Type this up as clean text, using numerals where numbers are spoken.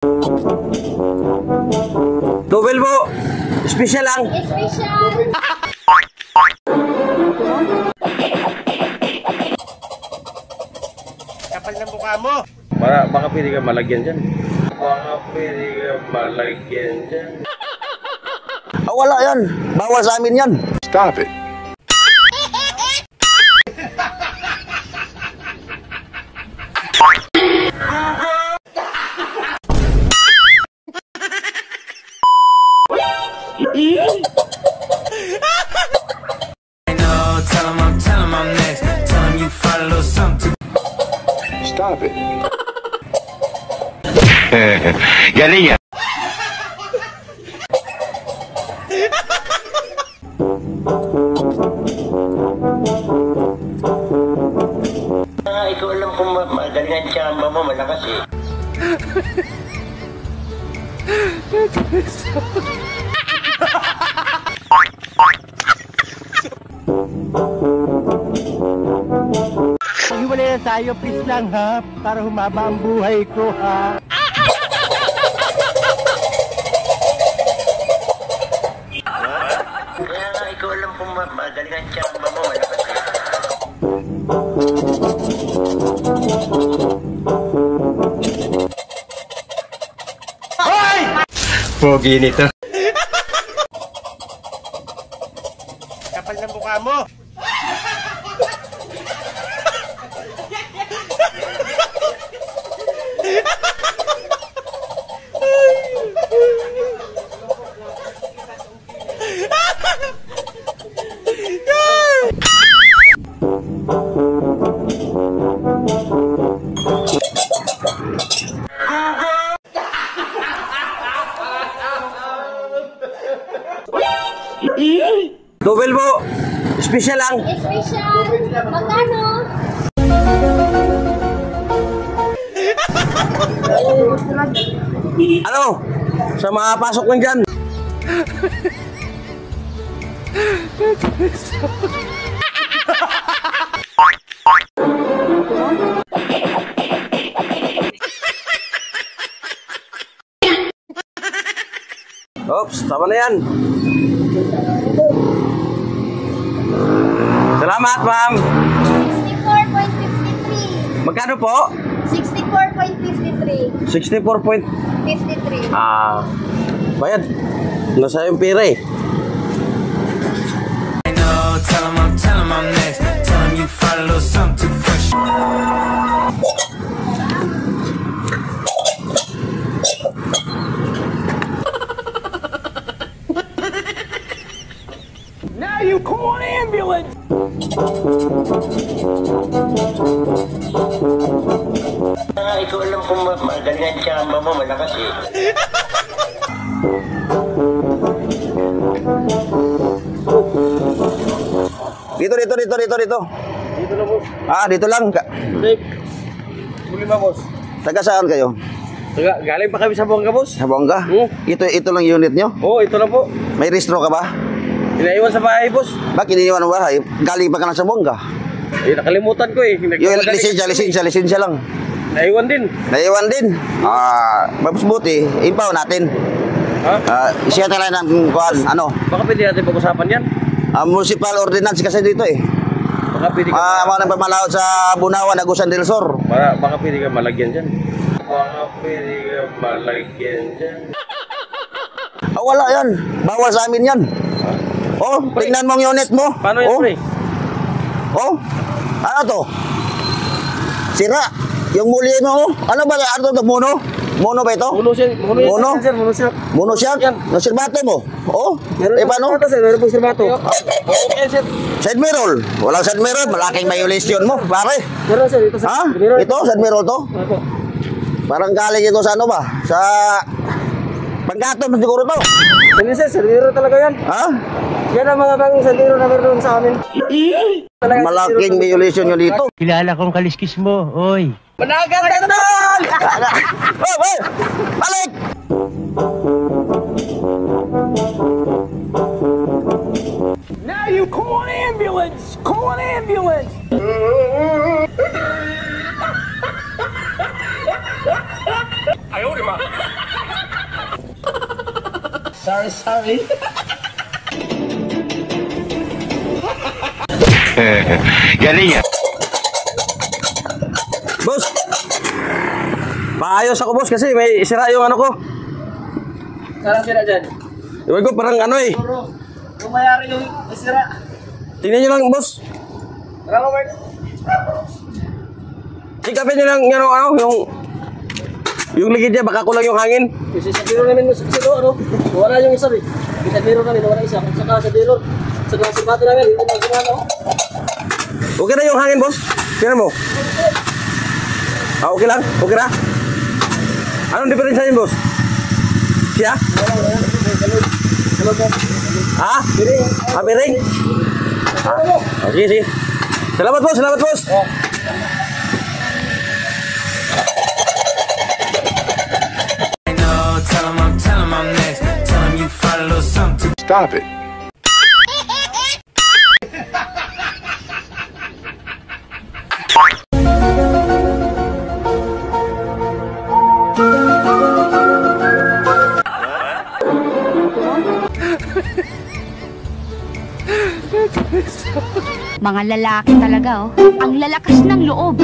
Double po. Special lang. Special. Kapal ng mukha mo. Baka pwede ka malagyan dyan. Baka pwede ka malagyan dyan. Wala yan. Bawal sa amin yan. Stop it. Stop it. Galing yan. Ikaw alam kung magaling ang tsamba mo, malakas eh. Hiwalay na tayo, please lang ha. Para humaba ang buhay ko ha. Kaya nga, ikaw alam kung magaling ang tsamba mo, malakas eh. Pogi nito. Kapal ng mukha mo. Double po. Special lang. Special. Magkano? Ano? Sa mga pasok lang dyan. Oops, tama na yan. Salamat, ma'am. 64.53. Magkano po? 64.53. 64 bayad. Nasa yung pera eh. Tell 'em I'm next. Tell 'em you find a little something too fresh. Now you call an ambulance. Ikaw alam kung magaling ang tsamba mo, malakas eh. Dito. Dito na, boss. Dito lang. Dave. Muli ba, boss? Taga saan kayo? Galing pa kami sa Buanga, boss. Sa Buanga? Ito lang unit nyo? Oo, ito lang po. May restro ka ba? Inaiwan sa bahay, boss. Bakit iniwan mo bahay? Galing pa ka na sa Buanga? Eh, nakalimutan ko eh. Yung lisensya lang. Naiwan din. Mabuti, impaw natin. Ha? Siya talaga ng kuhan, ano? Baka pwede natin pag-usapan yan. Municipal ordinance kasi dito eh. Baka pwede ka... Mga nagpamalawad sa Bunawan, Agusan del Sur. Baka pwede ka malagyan dyan. Wala yan. Bawal sa amin yan. Tingnan mo ang unit mo. Paano yan, pre? Ano to? Sira. Yung muli mo, ano ba? Ano to? Mono ba ito? Mono siya. Mono siya? Yan. Nasirbato mo? Paano? Meron po sirbato. Okay, sir. Side mirror. Walang side mirror. Malaking violation mo, pare. Meron, sir. Ito, sir. Ha? Meron. Ito, side mirror to? Opo. Parang galing ito sa ano ba? Sa Panggatong siguro to. Sige, sir. Sir, talaga yan. Ha? Yan ang mga bagong sandero na meron sa amin. Malaking violation yun dito. Kilala kong kaliskis mo, oy. Managan! Balik! Now you call an ambulance! Call an ambulance! Ayaw, di ma. Sorry. Galing yan. Boss! Paayos ako, boss, kasi may sira yung ano ko. Sarang sila dyan. Iwan ko parang ano eh. Puro. Yung mayari yung isira. Tingnan nyo lang, boss. Tara mo, Mark. Sikapin nyo lang yung ligid niya, baka kulang yung hangin. Kasi sa biro namin sa ano? Wala yung isa eh. Sa biro namin, wala isa. Kung saka sa biro, sa mga sabato namin, hindi na gumano. Okay na yung hangin, boss? Tingnan mo. Okay lang? Okay na? Anong diferensya yun, boss? Siya? Ha? Biring? Okay, sige. Salamat, boss. I know, tell 'em I'm next. Tell 'em you find a little something. Stop it. Mga lalaki talaga, oh. Ang lalakas ng loob.